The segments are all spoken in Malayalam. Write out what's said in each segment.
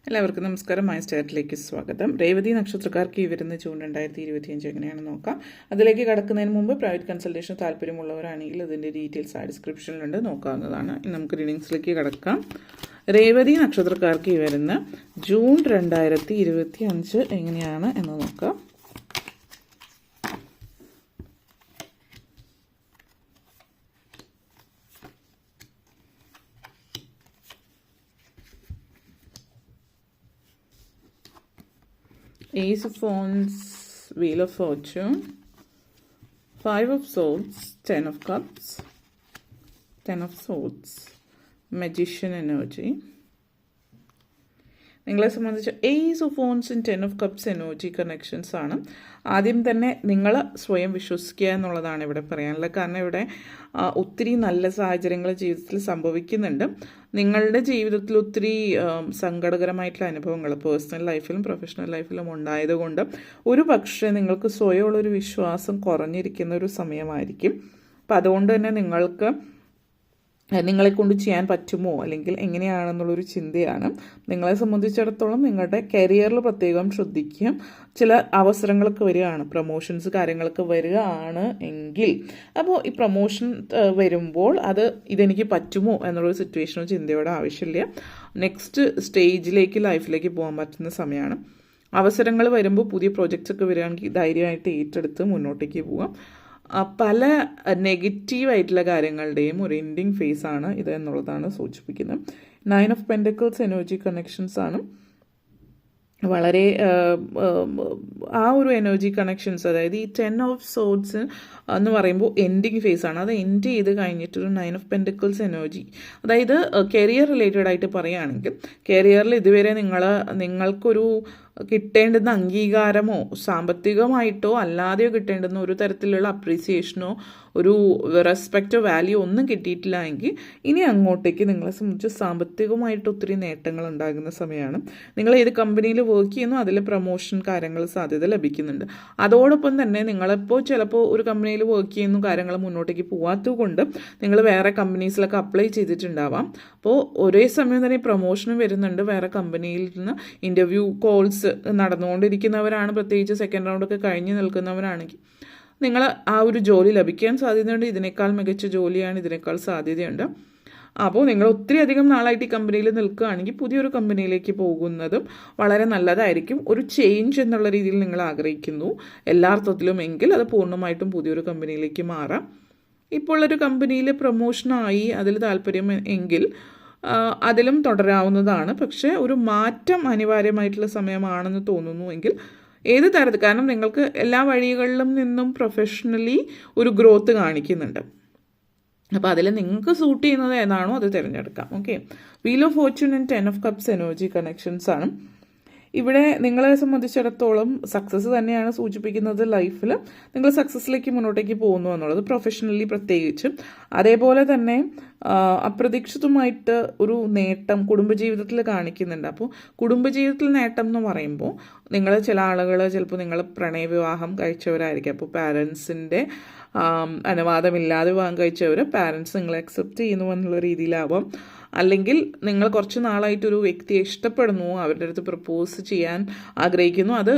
എല്ലാവർക്കും നമസ്കാരം. മൈ സ്റ്റാറ്റിലേക്ക് സ്വാഗതം. രേവതി നക്ഷത്രക്കാർക്ക് ഈ വരുന്ന ജൂൺ 2025 എങ്ങനെയാണെന്ന് നോക്കാം. അതിലേക്ക് കടക്കുന്നതിന് മുമ്പ് പ്രൈവറ്റ് കൺസൾട്ടേഷൻ താല്പര്യമുള്ളവരാണെങ്കിൽ അതിൻ്റെ ഡീറ്റെയിൽസ് ആ ഡിസ്ക്രിപ്ഷനിലുണ്ട്, നോക്കാവുന്നതാണ്. ഇനി നമുക്ക് റീഡിങ്സിലേക്ക് കടക്കാം. രേവതി നക്ഷത്രക്കാർക്ക് ഈ വരുന്ന ജൂൺ 2025 എങ്ങനെയാണ് എന്ന് നോക്കാം. Ace of Wands, Wheel of Fortune, 5 of Swords, 10 of Cups, 10 of Swords, Magician energy. നിങ്ങളെ സംബന്ധിച്ച് ഏസ് ഓഫ് വോൺസും 10 ഓഫ് കപ്സ് എനർജി കണക്ഷൻസ് ആണ്. ആദ്യം തന്നെ നിങ്ങൾ സ്വയം വിശ്വസിക്കുക എന്നുള്ളതാണ് ഇവിടെ പറയാനുള്ളത്. കാരണം ഇവിടെ ഒത്തിരി നല്ല സാഹചര്യങ്ങൾ ജീവിതത്തിൽ സംഭവിക്കുന്നുണ്ട്. നിങ്ങളുടെ ജീവിതത്തിൽ ഒത്തിരി സങ്കടകരമായിട്ടുള്ള അനുഭവങ്ങൾ പേഴ്സണൽ ലൈഫിലും പ്രൊഫഷണൽ ലൈഫിലും ഉണ്ടായതുകൊണ്ട് ഒരു പക്ഷേ നിങ്ങൾക്ക് സ്വയമുള്ളൊരു വിശ്വാസം കുറഞ്ഞിരിക്കുന്ന ഒരു സമയമായിരിക്കും. അപ്പം അതുകൊണ്ട് തന്നെ നിങ്ങളെ കൊണ്ട് ചെയ്യാൻ പറ്റുമോ അല്ലെങ്കിൽ എങ്ങനെയാണെന്നുള്ളൊരു ചിന്തയാണ്. നിങ്ങളെ സംബന്ധിച്ചിടത്തോളം നിങ്ങളുടെ കരിയറിൽ പ്രത്യേകം ശ്രദ്ധിക്കുക. ചില അവസരങ്ങളൊക്കെ വരികയാണ്, പ്രൊമോഷൻസ് കാര്യങ്ങളൊക്കെ വരികയാണ് എങ്കിൽ അപ്പോൾ ഈ പ്രൊമോഷൻ വരുമ്പോൾ ഇതെനിക്ക് പറ്റുമോ എന്നുള്ളൊരു സിറ്റുവേഷനോ ചിന്തയോടെ ആവശ്യമില്ല. നെക്സ്റ്റ് സ്റ്റേജിലേക്ക് ലൈഫിലേക്ക് പോകാൻ പറ്റുന്ന സമയമാണ്. അവസരങ്ങൾ വരുമ്പോൾ പുതിയ പ്രോജക്റ്റ്സ് ഒക്കെ വരികയാണെങ്കിൽ ധൈര്യമായിട്ട് ഏറ്റെടുത്ത് മുന്നോട്ടേക്ക് പോകാം. പല നെഗറ്റീവായിട്ടുള്ള കാര്യങ്ങളുടെയും ഒരു എൻഡിങ് ഫേസ് ആണ് ഇത് എന്നുള്ളതാണ് സൂചിപ്പിക്കുന്നത്. 9 ഓഫ് പെൻറ്റക്കിൾസ് എനർജി കണക്ഷൻസ് ആണ്. വളരെ ആ ഒരു എനർജി കണക്ഷൻസ്, അതായത് ഈ 10 ഓഫ് സോഡ്സ് എന്ന് പറയുമ്പോൾ എൻഡിങ് ഫേസ് ആണ്. അത് എൻഡ് ചെയ്ത് കഴിഞ്ഞിട്ടൊരു 9 ഓഫ് പെൻറ്റക്കിൾസ് എനർജി, അതായത് കരിയർ റിലേറ്റഡ് ആയിട്ട് പറയുകയാണെങ്കിൽ കരിയറിൽ ഇതുവരെ നിങ്ങൾക്കൊരു കിട്ടേണ്ടുന്ന അംഗീകാരമോ സാമ്പത്തികമായിട്ടോ അല്ലാതെയോ കിട്ടേണ്ടുന്ന ഒരു തരത്തിലുള്ള അപ്രീസിയേഷനോ ഒരു റെസ്പെക്റ്റോ വാല്യൂ ഒന്നും കിട്ടിയിട്ടില്ല എങ്കിൽ ഇനി അങ്ങോട്ടേക്ക് നിങ്ങളെ സംബന്ധിച്ച് സാമ്പത്തികമായിട്ട് ഒത്തിരി നേട്ടങ്ങൾ ഉണ്ടാകുന്ന സമയമാണ്. നിങ്ങൾ ഏത് കമ്പനിയിൽ വർക്ക് ചെയ്യുന്നു അതിൽ പ്രൊമോഷൻ കാര്യങ്ങൾ സാധ്യത ലഭിക്കുന്നുണ്ട്. അതോടൊപ്പം തന്നെ നിങ്ങളിപ്പോൾ ചിലപ്പോൾ ഒരു കമ്പനിയിൽ വർക്ക് ചെയ്യുന്നു, കാര്യങ്ങൾ മുന്നോട്ടേക്ക് പോകാത്തത് കൊണ്ട് നിങ്ങൾ വേറെ കമ്പനീസിലൊക്കെ അപ്ലൈ ചെയ്തിട്ടുണ്ടാവാം. അപ്പോൾ ഒരേ സമയം തന്നെ പ്രൊമോഷനും വരുന്നുണ്ട്. വേറെ കമ്പനിയിൽ നിന്ന് ഇൻ്റർവ്യൂ കോൾസ് നടന്നുകൊണ്ടിരിക്കുന്നവരാണ്, പ്രത്യേകിച്ച് സെക്കൻഡ് റൗണ്ടൊക്കെ കഴിഞ്ഞ് നിൽക്കുന്നവരാണെങ്കിൽ നിങ്ങൾ ആ ഒരു ജോലി ലഭിക്കാൻ സാധ്യതയുണ്ട്. ഇതിനേക്കാൾ മികച്ച ജോലിയാണ്, ഇതിനേക്കാൾ സാധ്യതയുണ്ട്. അപ്പോൾ നിങ്ങൾ ഒത്തിരി അധികം നാളായിട്ട് ഈ കമ്പനിയിൽ നിൽക്കുകയാണെങ്കിൽ പുതിയൊരു കമ്പനിയിലേക്ക് പോകുന്നതും വളരെ നല്ലതായിരിക്കും. ഒരു ചേഞ്ച് എന്നുള്ള രീതിയിൽ നിങ്ങൾ ആഗ്രഹിക്കുന്നു എല്ലാ അർത്ഥത്തിലും എങ്കിൽ അത് പൂർണ്ണമായിട്ടും പുതിയൊരു കമ്പനിയിലേക്ക് മാറാം. ഇപ്പോൾ ഒരു കമ്പനിയിൽ പ്രൊമോഷനായി അതിൽ താല്പര്യം എങ്കിൽ അതിലും തുടരാവുന്നതാണ്. പക്ഷേ ഒരു മാറ്റം അനിവാര്യമായിട്ടുള്ള സമയമാണെന്ന് തോന്നുന്നു എങ്കിൽ ഏത് തരത്തിൽ, കാരണം നിങ്ങൾക്ക് എല്ലാ വഴികളിലും നിന്നും പ്രൊഫഷണലി ഒരു ഗ്രോത്ത് കാണിക്കുന്നുണ്ട്. അപ്പോൾ അതിൽ നിങ്ങൾക്ക് സൂട്ട് ചെയ്യുന്നത് ഏതാണോ അത് തിരഞ്ഞെടുക്കാം. Okay, wheel of Fortune and 10 of cups energy connections ആണ്. ഇവിടെ നിങ്ങളെ സംബന്ധിച്ചിടത്തോളം സക്സസ് തന്നെയാണ് സൂചിപ്പിക്കുന്നത്. ലൈഫിൽ നിങ്ങൾ സക്സസ്സിലേക്ക് മുന്നോട്ടേക്ക് പോകുന്നു എന്നുള്ളത്, പ്രൊഫഷണലി പ്രത്യേകിച്ച്. അതേപോലെ തന്നെ അപ്രതീക്ഷിതമായിട്ട് ഒരു നേട്ടം കുടുംബജീവിതത്തിൽ കാണിക്കുന്നുണ്ട്. അപ്പോൾ കുടുംബജീവിതത്തിൽ നേട്ടം എന്ന് പറയുമ്പോൾ ചില ആളുകൾ ചിലപ്പോൾ നിങ്ങൾ പ്രണയവിവാഹം കഴിച്ചവരായിരിക്കും. അപ്പോൾ പാരൻസിൻ്റെ അനുവാദമില്ലാതെ വിവാഹം കഴിച്ചവർ പാരൻസ് നിങ്ങളെ അക്സെപ്റ്റ് ചെയ്യുന്നു എന്നുള്ള രീതിയിലാവാം. അല്ലെങ്കിൽ നിങ്ങൾ കുറച്ച് നാളായിട്ടൊരു വ്യക്തിയെ ഇഷ്ടപ്പെടുന്നു, അവരുടെ അടുത്ത് പ്രപ്പോസ് ചെയ്യാൻ ആഗ്രഹിക്കുന്നു, അത്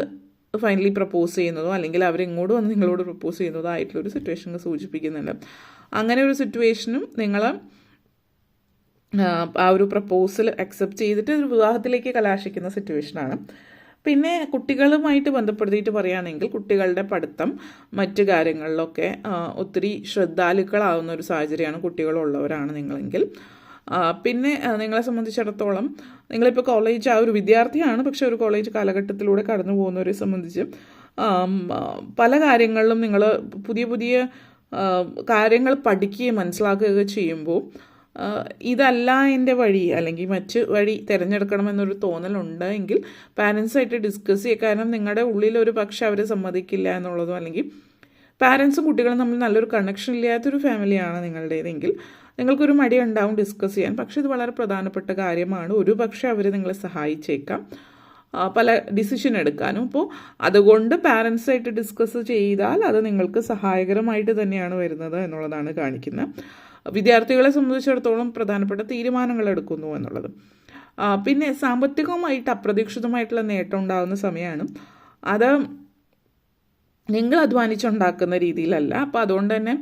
ഫൈനലി പ്രപ്പോസ് ചെയ്യുന്നതോ അല്ലെങ്കിൽ അവരിങ്ങോട്ട് വന്ന് നിങ്ങളോട് പ്രപ്പോസ് ചെയ്യുന്നതോ ആയിട്ടുള്ളൊരു സിറ്റുവേഷൻ സൂചിപ്പിക്കുന്നുണ്ട്. അങ്ങനെ ഒരു സിറ്റുവേഷനും നിങ്ങൾ ആ ഒരു പ്രപ്പോസൽ അക്സെപ്റ്റ് ചെയ്തിട്ട് ഒരു വിവാഹത്തിലേക്ക് കലാശിക്കുന്ന സിറ്റുവേഷനാണ്. പിന്നെ കുട്ടികളുമായിട്ട് ബന്ധപ്പെടുത്തിയിട്ട് പറയുകയാണെങ്കിൽ കുട്ടികളുടെ പഠിത്തം മറ്റു കാര്യങ്ങളിലൊക്കെ ഒത്തിരി ശ്രദ്ധാലുക്കളാവുന്ന ഒരു സാഹചര്യമാണ് കുട്ടികളുള്ളവരാണ് നിങ്ങളെങ്കിൽ. പിന്നെ നിങ്ങളെ സംബന്ധിച്ചിടത്തോളം നിങ്ങളിപ്പോൾ കോളേജ് ആ ഒരു വിദ്യാർത്ഥിയാണ്, പക്ഷേ ഒരു കോളേജ് കാലഘട്ടത്തിലൂടെ കടന്നു പോകുന്നവരെ സംബന്ധിച്ച് പല കാര്യങ്ങളിലും നിങ്ങൾ പുതിയ പുതിയ കാര്യങ്ങൾ പഠിക്കുകയും മനസ്സിലാക്കുകയൊക്കെ ചെയ്യുമ്പോൾ ഇതല്ല എൻ്റെ വഴി അല്ലെങ്കിൽ മറ്റ് വഴി തിരഞ്ഞെടുക്കണമെന്നൊരു തോന്നലുണ്ടെങ്കിൽ പാരൻസായിട്ട് ഡിസ്കസ് ചെയ്യുക. കാരണം നിങ്ങളുടെ ഉള്ളിൽ ഒരു പക്ഷെ അവർ സമ്മതിക്കില്ല എന്നുള്ളതോ അല്ലെങ്കിൽ പാരൻസും കുട്ടികളും തമ്മിൽ നല്ലൊരു കണക്ഷൻ ഇല്ലാത്തൊരു ഫാമിലിയാണ് നിങ്ങളുടേതെങ്കിൽ നിങ്ങൾക്കൊരു മടി ഉണ്ടാവും ഡിസ്കസ് ചെയ്യാൻ. പക്ഷെ ഇത് വളരെ പ്രധാനപ്പെട്ട കാര്യമാണ്. ഒരു പക്ഷേ അവർ നിങ്ങളെ സഹായിച്ചേക്കാം പല ഡിസിഷൻ എടുക്കാനും. അപ്പോൾ അതുകൊണ്ട് പാരൻസായിട്ട് ഡിസ്കസ് ചെയ്താൽ അത് നിങ്ങൾക്ക് സഹായകരമായിട്ട് തന്നെയാണ് വരുന്നത് എന്നുള്ളതാണ് കാണിക്കുന്നത്. വിദ്യാർത്ഥികളെ സംബന്ധിച്ചിടത്തോളം പ്രധാനപ്പെട്ട തീരുമാനങ്ങൾ എടുക്കുന്നു എന്നുള്ളത്. പിന്നെ സാമ്പത്തികമായിട്ട് അപ്രതീക്ഷിതമായിട്ടുള്ള നേട്ടം ഉണ്ടാകുന്ന സമയമാണ്. അത് നിങ്ങൾ അധ്വാനിച്ചുണ്ടാക്കുന്ന രീതിയിലല്ല. അപ്പോൾ അതുകൊണ്ട് തന്നെ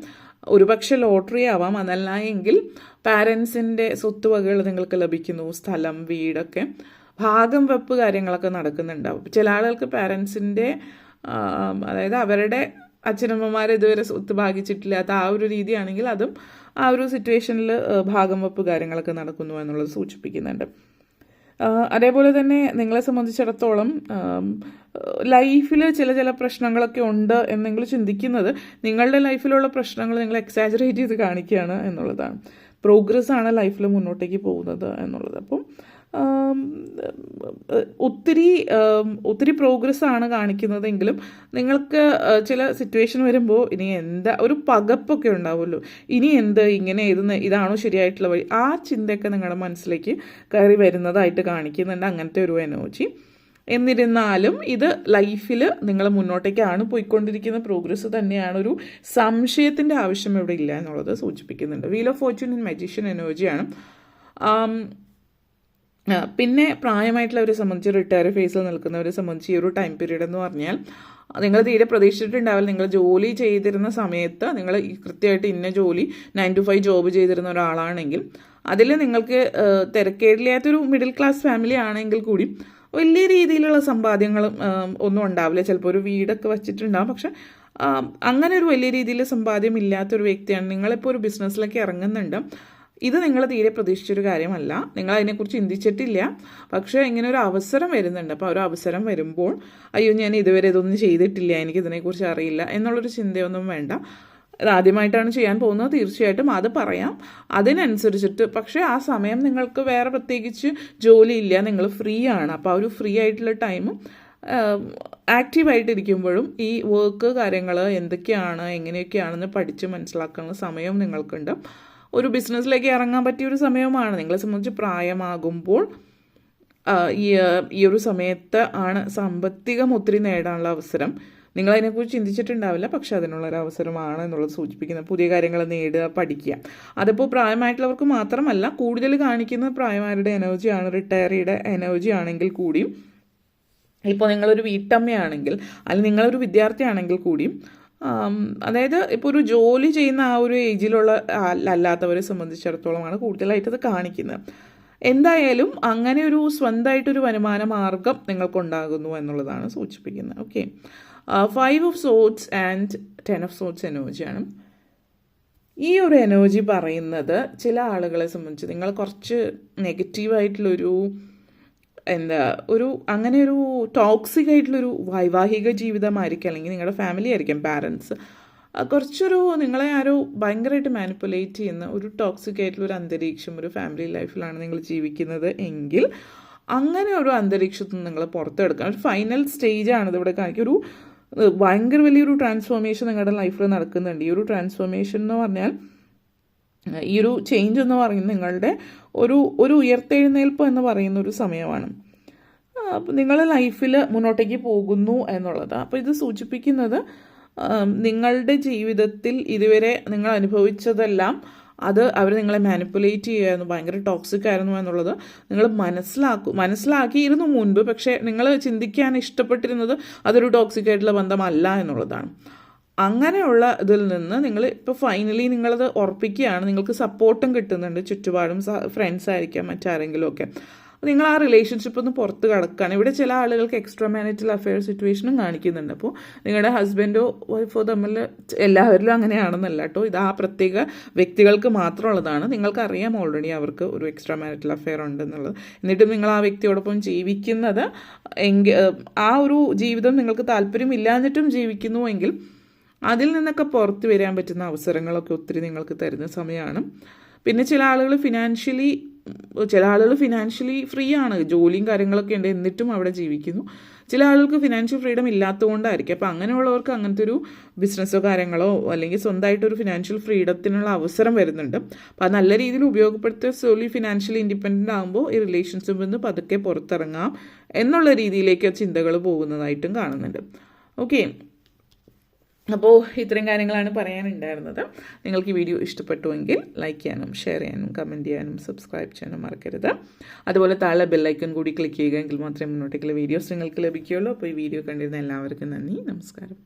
ഒരുപക്ഷെ ലോട്ടറി ആവാം, അതല്ല എങ്കിൽ പാരൻസിൻ്റെ സ്വത്തുവകകൾ നിങ്ങൾക്ക് ലഭിക്കുന്നു, സ്ഥലം, വീടൊക്കെ ഭാഗം വെപ്പ് കാര്യങ്ങളൊക്കെ നടക്കുന്നുണ്ടാവും. ചില ആളുകൾക്ക് പാരൻസിൻ്റെ അതായത് അവരുടെ അച്ഛനമ്മമാർ ഇതുവരെ സ്വത്ത് ഭാഗിച്ചിട്ടില്ലാത്ത ആ ഒരു രീതിയാണെങ്കിൽ അതും ആ ഒരു സിറ്റുവേഷനിൽ ഭാഗം വെപ്പ് കാര്യങ്ങളൊക്കെ നടക്കുന്നു എന്നുള്ളത് സൂചിപ്പിക്കുന്നുണ്ട്. അതേപോലെ തന്നെ നിങ്ങളെ സംബന്ധിച്ചിടത്തോളം ലൈഫിൽ ചില പ്രശ്നങ്ങളൊക്കെ ഉണ്ട് എന്ന് നിങ്ങൾ ചിന്തിക്കുന്നത് നിങ്ങളുടെ ലൈഫിലുള്ള പ്രശ്നങ്ങൾ നിങ്ങൾ എക്സാജറേറ്റ് ചെയ്ത് കാണിക്കുകയാണ് എന്നുള്ളതാണ്. പ്രോഗ്രസ് ആണ് ലൈഫിൽ മുന്നോട്ടേക്ക് പോകുന്നത് എന്നുള്ളത്. അപ്പം ഒത്തിരി പ്രോഗ്രസ് ആണ് കാണിക്കുന്നതെങ്കിലും നിങ്ങൾക്ക് ചില സിറ്റുവേഷൻ വരുമ്പോൾ ഇനി എന്താ ഒരു പകപ്പൊക്കെ ഉണ്ടാവുമല്ലോ, ഇനി എന്ത് ഇങ്ങനെ ഇതാണോ ശരിയായിട്ടുള്ള വഴി, ആ ചിന്തയൊക്കെ നിങ്ങളുടെ മനസ്സിലേക്ക് കയറി വരുന്നതായിട്ട് കാണിക്കുന്നുണ്ട് അങ്ങനത്തെ ഒരു എനർജി. എന്നിരുന്നാലും ഇത് ലൈഫിൽ നിങ്ങൾ മുന്നോട്ടേക്കാണ് പോയിക്കൊണ്ടിരിക്കുന്ന പ്രോഗ്രസ് തന്നെയാണ്, ഒരു സംശയത്തിൻ്റെ ആവശ്യം ഇവിടെ ഇല്ല എന്നുള്ളത് സൂചിപ്പിക്കുന്നുണ്ട്. Wheel of Fortune in magician എനർജിയാണ്. പിന്നെ പ്രായമായിട്ടുള്ളവരെ സംബന്ധിച്ച് റിട്ടയർ ഫേസിൽ നിൽക്കുന്നവരെ സംബന്ധിച്ച് ഈ ഒരു ടൈം പീരീഡ് എന്ന് പറഞ്ഞാൽ നിങ്ങൾ തീരെ പ്രതീക്ഷിച്ചിട്ടുണ്ടാവില്ല. നിങ്ങൾ ജോലി ചെയ്തിരുന്ന സമയത്ത് നിങ്ങൾ കൃത്യമായിട്ട് ഇന്ന ജോലി 9 to 5 ജോബ് ചെയ്തിരുന്ന ഒരാളാണെങ്കിൽ അതിൽ നിങ്ങൾക്ക് തിരക്കേടില്ലാത്തൊരു മിഡിൽ ക്ലാസ് ഫാമിലി ആണെങ്കിൽ കൂടി വലിയ രീതിയിലുള്ള സമ്പാദ്യങ്ങളും ഒന്നും ഉണ്ടാവില്ല. ചിലപ്പോൾ ഒരു വീടൊക്കെ വച്ചിട്ടുണ്ടാകും, പക്ഷെ അങ്ങനെ ഒരു വലിയ രീതിയിൽ സമ്പാദ്യം ഇല്ലാത്തൊരു വ്യക്തിയാണ്. നിങ്ങളിപ്പോൾ ഒരു ബിസിനസ്സിലേക്ക് ഇറങ്ങുന്നുണ്ട്, ഇത് നിങ്ങൾ തീരെ പ്രതീക്ഷിച്ചൊരു കാര്യമല്ല, നിങ്ങൾ അതിനെക്കുറിച്ച് ചിന്തിച്ചിട്ടില്ല, പക്ഷേ ഇങ്ങനെ ഒരു അവസരം വരുന്നുണ്ട്. അപ്പോൾ ഒരു അവസരം വരുമ്പോൾ അയ്യോ ഞാൻ ഇതുവരെ ഇതൊന്നും ചെയ്തിട്ടില്ല, എനിക്കിതിനെക്കുറിച്ച് അറിയില്ല എന്നുള്ളൊരു ചിന്തയൊന്നും വേണ്ട. ആദ്യമായിട്ടാണ് ചെയ്യാൻ പോകുന്നത്, തീർച്ചയായിട്ടും അത് പറയാം. അതിനനുസരിച്ചിട്ട് പക്ഷേ ആ സമയം നിങ്ങൾക്ക് വേറെ പ്രത്യേകിച്ച് ജോലിയില്ല, നിങ്ങൾ ഫ്രീ ആണ്. അപ്പോൾ ആ ഒരു ഫ്രീ ആയിട്ടുള്ള ടൈം ആക്റ്റീവായിട്ടിരിക്കുമ്പോഴും ഈ വർക്ക് കാര്യങ്ങൾ എന്തൊക്കെയാണ് എങ്ങനെയൊക്കെയാണെന്ന് പഠിച്ച് മനസ്സിലാക്കുന്ന സമയം നിങ്ങൾക്കുണ്ട്. ഒരു ബിസിനസ്സിലേക്ക് ഇറങ്ങാൻ പറ്റിയൊരു സമയമാണ്. നിങ്ങളെ സംബന്ധിച്ച് പ്രായമാകുമ്പോൾ ഈ ഒരു സമയത്ത് ആണ് സാമ്പത്തികം ഒത്തിരി നേടാനുള്ള അവസരം. നിങ്ങളതിനെക്കുറിച്ച് ചിന്തിച്ചിട്ടുണ്ടാവില്ല, പക്ഷെ അതിനുള്ളൊരു അവസരമാണ് എന്നുള്ളത് സൂചിപ്പിക്കുന്നത്. പുതിയ കാര്യങ്ങൾ നേടുക, പഠിക്കുക. അതിപ്പോൾ പ്രായമായിട്ടുള്ളവർക്ക് മാത്രമല്ല, കൂടുതൽ കാണിക്കുന്ന പ്രായമാരുടെ എനർജിയാണ്, റിട്ടയറിയുടെ എനർജി ആണെങ്കിൽ കൂടിയും. ഇപ്പോൾ നിങ്ങളൊരു വീട്ടമ്മയാണെങ്കിൽ അല്ലെങ്കിൽ നിങ്ങളൊരു വിദ്യാർത്ഥിയാണെങ്കിൽ കൂടിയും അതായത് ഇപ്പോൾ ഒരു ജോലി ചെയ്യുന്ന ആ ഒരു ഏജിലുള്ള അല്ലാത്തവരെ സംബന്ധിച്ചിടത്തോളമാണ് കൂടുതലായിട്ടത് കാണിക്കുന്നത്. എന്തായാലും അങ്ങനെ ഒരു സ്വന്തമായിട്ടൊരു വരുമാന മാർഗം നിങ്ങൾക്കുണ്ടാകുന്നു എന്നുള്ളതാണ് സൂചിപ്പിക്കുന്നത്. Okay, 5 of swords and 10 of swords എനർജിയാണ്. ഈ ഒരു എനർജി പറയുന്നത് ചില ആളുകളെ സംബന്ധിച്ച് നിങ്ങൾ കുറച്ച് നെഗറ്റീവായിട്ടുള്ളൊരു അങ്ങനെ ഒരു ടോക്സിക് ആയിട്ടുള്ളൊരു വൈവാഹിക ജീവിതമായിരിക്കും, അല്ലെങ്കിൽ നിങ്ങളുടെ ഫാമിലി ആയിരിക്കും, പാരൻസ് കുറച്ചൊരു നിങ്ങളെ ആരോ ഭയങ്കരമായിട്ട് മാനിപ്പുലേറ്റ് ചെയ്യുന്ന ഒരു ടോക്സിക് ആയിട്ടുള്ളൊരു അന്തരീക്ഷം ഒരു ഫാമിലി ലൈഫിലാണ് നിങ്ങൾ ജീവിക്കുന്നത് എങ്കിൽ അങ്ങനെ ഒരു അന്തരീക്ഷത്തിൽ നിന്ന് നിങ്ങൾ പുറത്തെടുക്കണം. ഒരു ഫൈനൽ സ്റ്റേജാണ് ഇതിവിടെ കാണിക്കുക. ഒരു ഭയങ്കര വലിയൊരു ട്രാൻസ്ഫോർമേഷൻ നിങ്ങളുടെ ലൈഫിൽ നടക്കുന്നുണ്ട്. ഈ ഒരു ട്രാൻസ്ഫോർമേഷൻ എന്ന് പറഞ്ഞാൽ, ഈ ഒരു ചേഞ്ച് എന്ന് പറയുന്നത് നിങ്ങളുടെ ഒരു ഉയർത്തെഴുന്നേൽപ്പ് എന്ന് പറയുന്ന ഒരു സമയമാണ്. അപ്പോൾ നിങ്ങളുടെ ലൈഫിൽ മുന്നോട്ടേക്ക് പോകുന്നു എന്നുള്ളത്. അപ്പോൾ ഇത് സൂചിപ്പിക്കുന്നത് നിങ്ങളുടെ ജീവിതത്തിൽ ഇതുവരെ നിങ്ങൾ അനുഭവിച്ചതെല്ലാം അത് അവർ നിങ്ങളെ മാനിപ്പുലേറ്റ് ചെയ്യുമായിരുന്നു, ഭയങ്കര ടോക്സിക് ആയിരുന്നു എന്നുള്ളത് നിങ്ങൾ മനസ്സിലാക്കിയിരുന്നു മുൻപ്. പക്ഷേ നിങ്ങൾ ചിന്തിക്കാൻ ഇഷ്ടപ്പെട്ടിരുന്നത് അതൊരു ടോക്സിക് ആയിട്ടുള്ള ബന്ധമല്ല എന്നുള്ളതാണ്. അങ്ങനെയുള്ള ഇതിൽ നിന്ന് നിങ്ങൾ ഇപ്പോൾ ഫൈനലി നിങ്ങളത് ഉറപ്പിക്കുകയാണ്. നിങ്ങൾക്ക് സപ്പോർട്ടും കിട്ടുന്നുണ്ട്, ചുറ്റുപാടും ഫ്രണ്ട്സ് ആയിരിക്കാം, മറ്റാരെങ്കിലും ഒക്കെ. നിങ്ങൾ ആ റിലേഷൻഷിപ്പ് ഒന്ന് പുറത്ത് കിടക്കുകയാണ്. ഇവിടെ ചില ആളുകൾക്ക് എക്സ്ട്രാ മാരിറ്റൽ അഫെയർ സിറ്റുവേഷനും കാണിക്കുന്നുണ്ട്. അപ്പോൾ നിങ്ങളുടെ ഹസ്ബൻഡോ വൈഫോ തമ്മിൽ എല്ലാവരിലും അങ്ങനെയാണെന്നല്ല കേട്ടോ, ഇത് ആ പ്രത്യേക വ്യക്തികൾക്ക് മാത്രമുള്ളതാണ്. നിങ്ങൾക്കറിയാം ഓൾറെഡി അവർക്ക് ഒരു എക്സ്ട്രാ മാരിറ്റൽ അഫെയർ ഉണ്ടെന്നുള്ളത്. എന്നിട്ടും നിങ്ങൾ ആ വ്യക്തിയോടൊപ്പം ജീവിക്കുന്നത് ആ ഒരു ജീവിതം നിങ്ങൾക്ക് താല്പര്യമില്ലാഞ്ഞിട്ടും ജീവിക്കുന്നുവെങ്കിൽ അതിൽ നിന്നൊക്കെ പുറത്ത് വരാൻ പറ്റുന്ന അവസരങ്ങളൊക്കെ ഒത്തിരി നിങ്ങൾക്ക് തരുന്ന സമയമാണ്. പിന്നെ ചില ആളുകൾ ഫിനാൻഷ്യലി ഫ്രീ ആണ്, ജോലിയും കാര്യങ്ങളൊക്കെ ഉണ്ട്, എന്നിട്ടും അവിടെ ജീവിക്കുന്നു. ചില ആളുകൾക്ക് ഫിനാൻഷ്യൽ ഫ്രീഡം ഇല്ലാത്തതുകൊണ്ടായിരിക്കും. അപ്പോൾ അങ്ങനെയുള്ളവർക്ക് അങ്ങനത്തെ ഒരു ബിസിനസ്സോ കാര്യങ്ങളോ അല്ലെങ്കിൽ സ്വന്തമായിട്ടൊരു ഫിനാൻഷ്യൽ ഫ്രീഡത്തിനുള്ള അവസരം വരുന്നുണ്ട്. അപ്പോൾ അത് നല്ല രീതിയിൽ ഉപയോഗപ്പെടുത്തി സോളി ഫിനാൻഷ്യലി ഇൻഡിപെൻഡൻ്റ് ആകുമ്പോൾ ഈ റിലേഷൻഷിപ്പിൽ നിന്ന് പതുക്കെ പുറത്തിറങ്ങാം എന്നുള്ള രീതിയിലേക്ക് ചിന്തകൾ പോകുന്നതായിട്ടും കാണുന്നുണ്ട്. ഓക്കെ, അപ്പോൾ ഇത്രയും കാര്യങ്ങളാണ് പറയാനുണ്ടായിരുന്നത്. നിങ്ങൾക്ക് ഈ വീഡിയോ ഇഷ്ടപ്പെട്ടുവെങ്കിൽ ലൈക്ക് ചെയ്യാനും ഷെയർ ചെയ്യാനും കമൻറ്റ് ചെയ്യാനും സബ്സ്ക്രൈബ് ചെയ്യാനും മറക്കരുത്. അതുപോലെ താഴെ ബെല്ലൈക്കൺ കൂടി ക്ലിക്ക് ചെയ്യുക, എങ്കിൽ മാത്രമേ മുന്നോട്ടേക്കുള്ള വീഡിയോസ് നിങ്ങൾക്ക് ലഭിക്കുകയുള്ളൂ. അപ്പോൾ ഈ വീഡിയോ കണ്ടിരുന്ന എല്ലാവർക്കും നന്ദി, നമസ്കാരം.